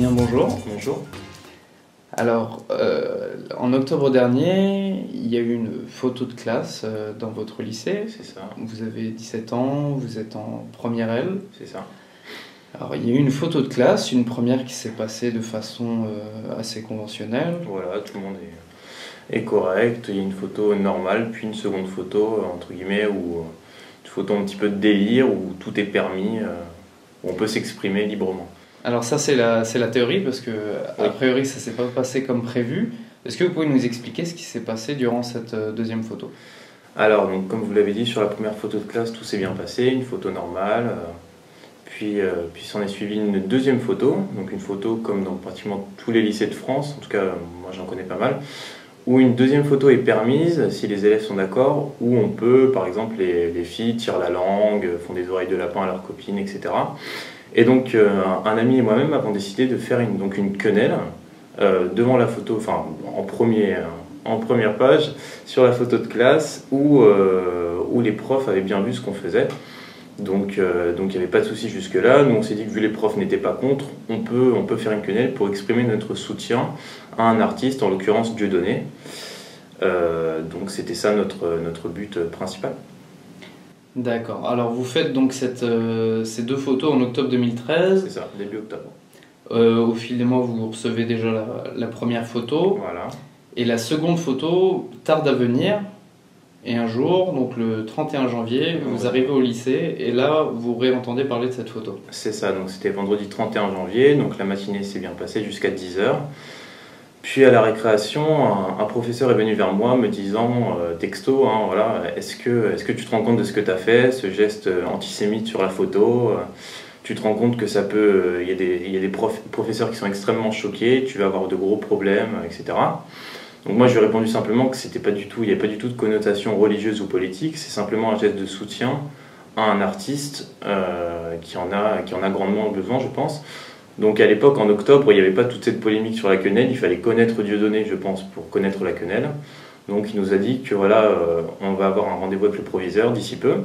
Adrien, bonjour. Bonjour. Alors, en octobre dernier, il y a eu une photo de classe dans votre lycée. C'est ça. Vous avez 17 ans, vous êtes en première L. C'est ça. Alors, il y a eu une photo de classe, une première qui s'est passée de façon assez conventionnelle. Voilà, tout le monde est correct. Il y a une photo normale, puis une seconde photo, entre guillemets, où une photo un petit peu de délire, où tout est permis, où on peut s'exprimer librement. Alors ça, c'est la théorie, parce que Oui. a priori, ça s'est pas passé comme prévu. Est-ce que vous pouvez nous expliquer ce qui s'est passé durant cette deuxième photo? Alors, donc, comme vous l'avez dit, sur la première photo de classe, tout s'est bien passé, une photo normale. Puis s'en est suivi une deuxième photo, donc une photo comme dans pratiquement tous les lycées de France, en tout cas moi j'en connais pas mal, où une deuxième photo est permise si les élèves sont d'accord, où on peut, par exemple, les filles tirent la langue, font des oreilles de lapin à leurs copines, etc. Et donc un ami et moi-même avons décidé de faire une quenelle devant la photo, enfin en première page, sur la photo de classe, où les profs avaient bien vu ce qu'on faisait. Donc il n'y avait pas de souci jusque-là. Nous on s'est dit que vu les profs n'étaient pas contre, on peut faire une quenelle pour exprimer notre soutien à un artiste, en l'occurrence Dieudonné. Donc c'était ça notre but principal. D'accord. Alors vous faites donc ces deux photos en octobre 2013. C'est ça, début octobre. Au fil des mois, vous recevez déjà la première photo. Voilà. Et la seconde photo tarde à venir. Et un jour, donc le 31 janvier, vous arrivez au lycée et là, vous réentendez parler de cette photo. C'est ça, donc c'était vendredi 31 janvier, donc la matinée s'est bien passée jusqu'à 10h. Puis à la récréation, un professeur est venu vers moi me disant, texto, hein, voilà, est-ce que tu te rends compte de ce que tu as fait, ce geste antisémite sur la photo tu te rends compte que ça peut, il y a des professeurs qui sont extrêmement choqués, tu vas avoir de gros problèmes, etc. Donc moi je lui ai répondu simplement que c'était pas du tout, il n'y avait pas du tout de connotation religieuse ou politique, c'est simplement un geste de soutien à un artiste qui en a grandement besoin, je pense. Donc à l'époque, en octobre, il n'y avait pas toute cette polémique sur la quenelle, il fallait connaître Dieudonné, je pense, pour connaître la quenelle. Donc il nous a dit que voilà, on va avoir un rendez-vous avec le proviseur d'ici peu.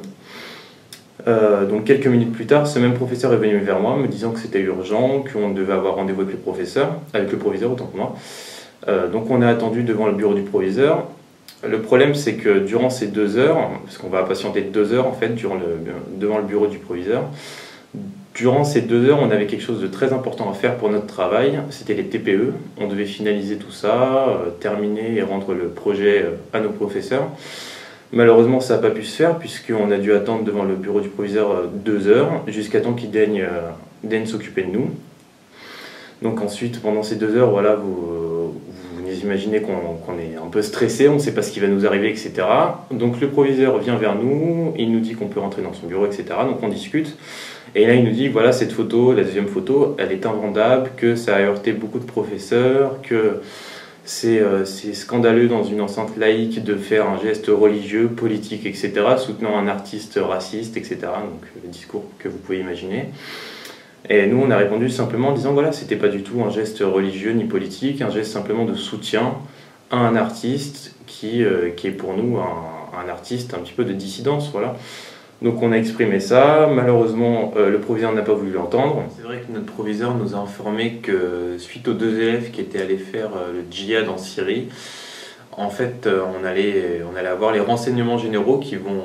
Donc quelques minutes plus tard, ce même professeur est venu vers moi me disant que c'était urgent, qu'on devait avoir rendez-vous avec le proviseur autant que moi. Donc on a attendu devant le bureau du proviseur. Le problème c'est que durant ces 2 heures, parce qu'on va patienter 2 heures en fait devant le bureau du proviseur, durant ces 2 heures on avait quelque chose de très important à faire pour notre travail, c'était les TPE. On devait finaliser tout ça, terminer et rendre le projet à nos professeurs. Malheureusement ça n'a pas pu se faire puisqu'on a dû attendre devant le bureau du proviseur 2 heures jusqu'à temps qu'il daigne s'occuper de nous. Donc ensuite pendant ces 2 heures, voilà, vous imaginez qu'on est un peu stressé, on ne sait pas ce qui va nous arriver, etc. Donc le proviseur vient vers nous, il nous dit qu'on peut rentrer dans son bureau, etc. Donc on discute. Et là il nous dit, voilà, cette photo, la deuxième photo, elle est invendable, que ça a heurté beaucoup de professeurs, que c'est scandaleux dans une enceinte laïque de faire un geste religieux, politique, etc., soutenant un artiste raciste, etc. Donc le discours que vous pouvez imaginer. Et nous, on a répondu simplement en disant, voilà, c'était pas du tout un geste religieux ni politique, un geste simplement de soutien à un artiste qui est pour nous un artiste un petit peu de dissidence, voilà. Donc on a exprimé ça, malheureusement le proviseur n'a pas voulu l'entendre. C'est vrai que notre proviseur nous a informé que suite aux 2 élèves qui étaient allés faire le djihad en Syrie, en fait on allait avoir les renseignements généraux qui vont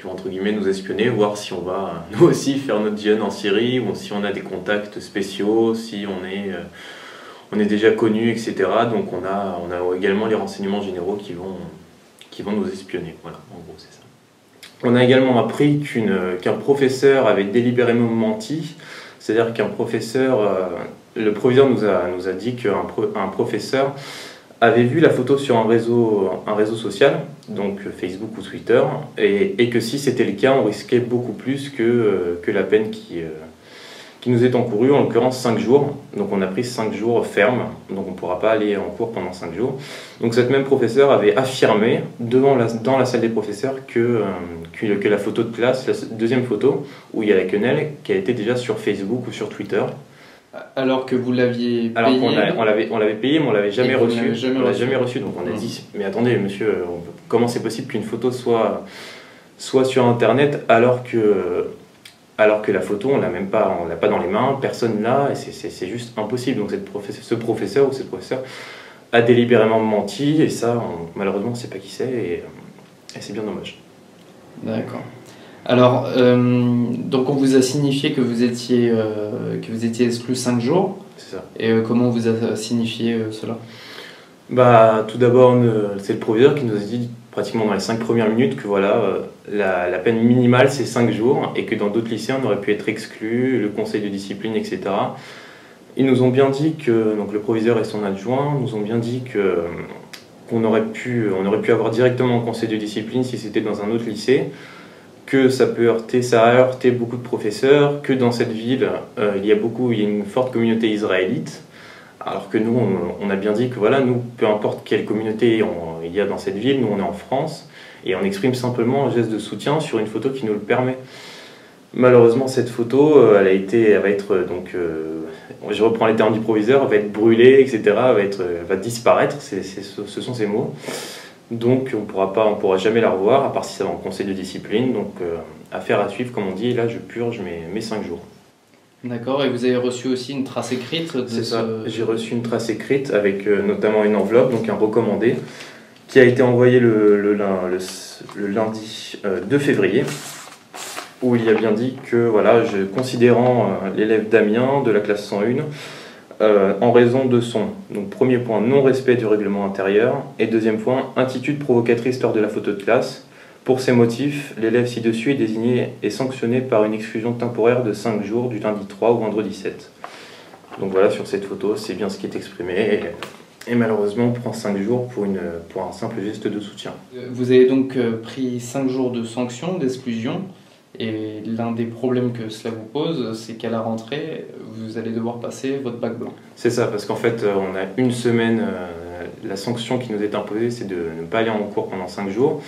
entre guillemets nous espionner, voir si on va nous aussi faire notre djihad en Syrie, ou si on a des contacts spéciaux, si on est déjà connu, etc. Donc on a également les renseignements généraux qui vont nous espionner, voilà, en gros c'est ça. On a également appris qu'un professeur avait délibérément menti, c'est-à-dire qu'un professeur, le proviseur nous a dit qu'un professeur avait vu la photo sur un réseau social, donc Facebook ou Twitter, et que si c'était le cas, on risquait beaucoup plus que la peine qui nous est encourue, en l'occurrence 5 jours. Donc on a pris 5 jours fermes, donc on ne pourra pas aller en cours pendant 5 jours. Donc cette même professeure avait affirmé dans la salle des professeurs que la photo de classe, la deuxième photo, où il y a la quenelle, qui a été déjà sur Facebook ou sur Twitter. Alors que vous l'aviez payé. Alors on l'avait payé, mais on l'avait jamais reçu. On l'a jamais reçu. Donc on a dit, mais attendez, monsieur, comment c'est possible qu'une photo soit sur Internet alors que alors que la photo, on l'a pas dans les mains, personne l'a, et c'est juste impossible. Donc ce professeur ou cette professeure a délibérément menti, et ça, malheureusement, on ne sait pas qui c'est, et c'est bien dommage. D'accord. Alors, donc on vous a signifié que vous étiez exclu 5 jours. C'est ça. Et comment on vous a signifié cela? Bah, tout d'abord, c'est le proviseur qui nous a dit pratiquement dans les 5 premières minutes que voilà, la peine minimale c'est 5 jours et que dans d'autres lycées on aurait pu être exclu, le conseil de discipline, etc. Ils nous ont bien dit que, donc le proviseur et son adjoint nous ont bien dit qu'on aurait pu avoir directement un conseil de discipline si c'était dans un autre lycée, que ça a heurté beaucoup de professeurs, que dans cette ville il y a une forte communauté israélite. Alors que nous, on a bien dit que voilà, nous, peu importe quelle communauté il y a dans cette ville, nous on est en France, et on exprime simplement un geste de soutien sur une photo qui nous le permet. Malheureusement, cette photo, je reprends les termes du proviseur, va être brûlée, etc., va disparaître, ce sont ces mots. Donc on pourra jamais la revoir, à part si ça va en conseil de discipline, donc affaire à suivre, comme on dit, et là je purge mes 5 jours. D'accord, et vous avez reçu aussi une trace écrite de C'est ça, j'ai reçu une trace écrite avec notamment une enveloppe, donc un recommandé, qui a été envoyé le lundi 2 février, où il y a bien dit que, voilà, considérant l'élève Damien de la classe 101, en raison de son, donc premier point, non-respect du règlement intérieur, et deuxième point, attitude provocatrice lors de la photo de classe. Pour ces motifs, l'élève ci-dessus est désigné et sanctionné par une exclusion temporaire de 5 jours du lundi 3 au vendredi 7. Donc voilà, sur cette photo, c'est bien ce qui est exprimé. Et malheureusement, on prend 5 jours pour un simple geste de soutien. Vous avez donc pris 5 jours de sanction, d'exclusion. Et l'un des problèmes que cela vous pose, c'est qu'à la rentrée, vous allez devoir passer votre bac blanc. C'est ça, parce qu'en fait, on a une semaine, la sanction qui nous est imposée, c'est de ne pas aller en cours pendant 5 jours.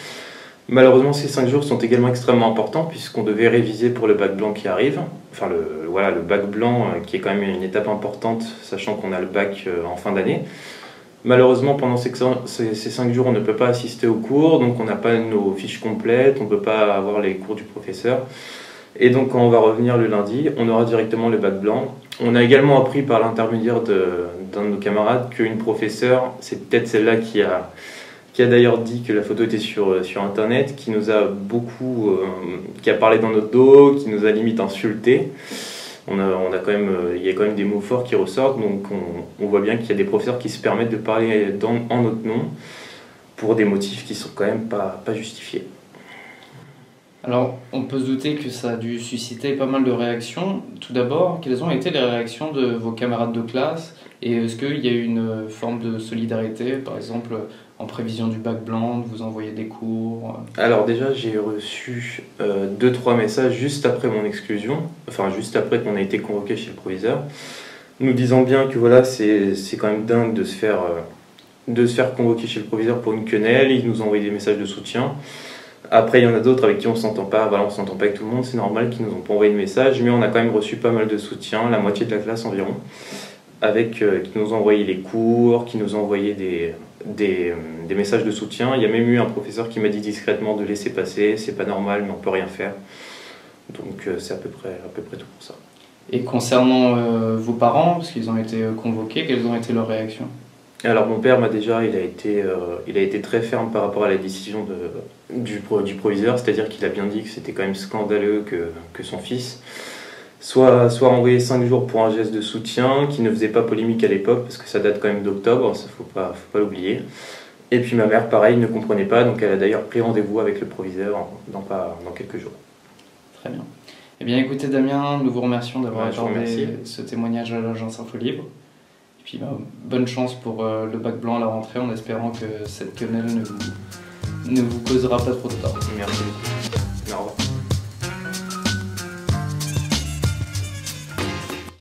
Malheureusement, ces 5 jours sont également extrêmement importants puisqu'on devait réviser pour le bac blanc qui arrive. Enfin, le bac blanc qui est quand même une étape importante, sachant qu'on a le bac en fin d'année. Malheureusement, pendant ces 5 jours, on ne peut pas assister aux cours, donc on n'a pas nos fiches complètes, on ne peut pas avoir les cours du professeur. Et donc, quand on va revenir le lundi, on aura directement le bac blanc. On a également appris par l'intermédiaire d'un de nos camarades qu'une professeure, c'est peut-être celle-là qui a d'ailleurs dit que la photo était sur Internet, qui nous a qui a parlé dans notre dos, qui nous a limite insulté. Il y a quand même des mots forts qui ressortent, donc on voit bien qu'il y a des professeurs qui se permettent de parler en notre nom pour des motifs qui sont quand même pas justifiés. Alors, on peut se douter que ça a dû susciter pas mal de réactions. Tout d'abord, quelles ont été les réactions de vos camarades de classe? Et est-ce qu'il y a eu une forme de solidarité, par exemple, en prévision du bac blanc, de vous envoyer des cours? Alors déjà, j'ai reçu 2-3 messages juste après mon exclusion, enfin juste après qu'on a été convoqué chez le proviseur, nous disant bien que voilà, c'est quand même dingue de se faire convoquer chez le proviseur pour une quenelle. Ils nous ont envoyé des messages de soutien. Après, il y en a d'autres avec qui on s'entend pas. Voilà, on s'entend pas avec tout le monde, c'est normal qu'ils nous ont pas envoyé de messages, mais on a quand même reçu pas mal de soutien, la moitié de la classe environ, qui nous ont envoyé les cours, qui nous ont envoyé des messages de soutien. Il y a même eu un professeur qui m'a dit discrètement de laisser passer, c'est pas normal, mais on peut rien faire. Donc c'est à peu près tout pour ça. Et concernant vos parents, parce qu'ils ont été convoqués, quelles ont été leurs réactions? Alors mon père il a été très ferme par rapport à la décision du proviseur, c'est-à-dire qu'il a bien dit que c'était quand même scandaleux que son fils soit envoyé 5 jours pour un geste de soutien qui ne faisait pas polémique à l'époque, parce que ça date quand même d'octobre, ça faut pas l'oublier. Et puis ma mère, pareil, ne comprenait pas, donc elle a d'ailleurs pris rendez-vous avec le proviseur dans quelques jours. Très bien. Eh bien écoutez Damien, nous vous remercions d'avoir accordé ce témoignage à l'agence Info Libre. Et puis bonne chance pour le bac blanc à la rentrée, en espérant que cette quenelle ne vous causera pas trop de tort. Merci.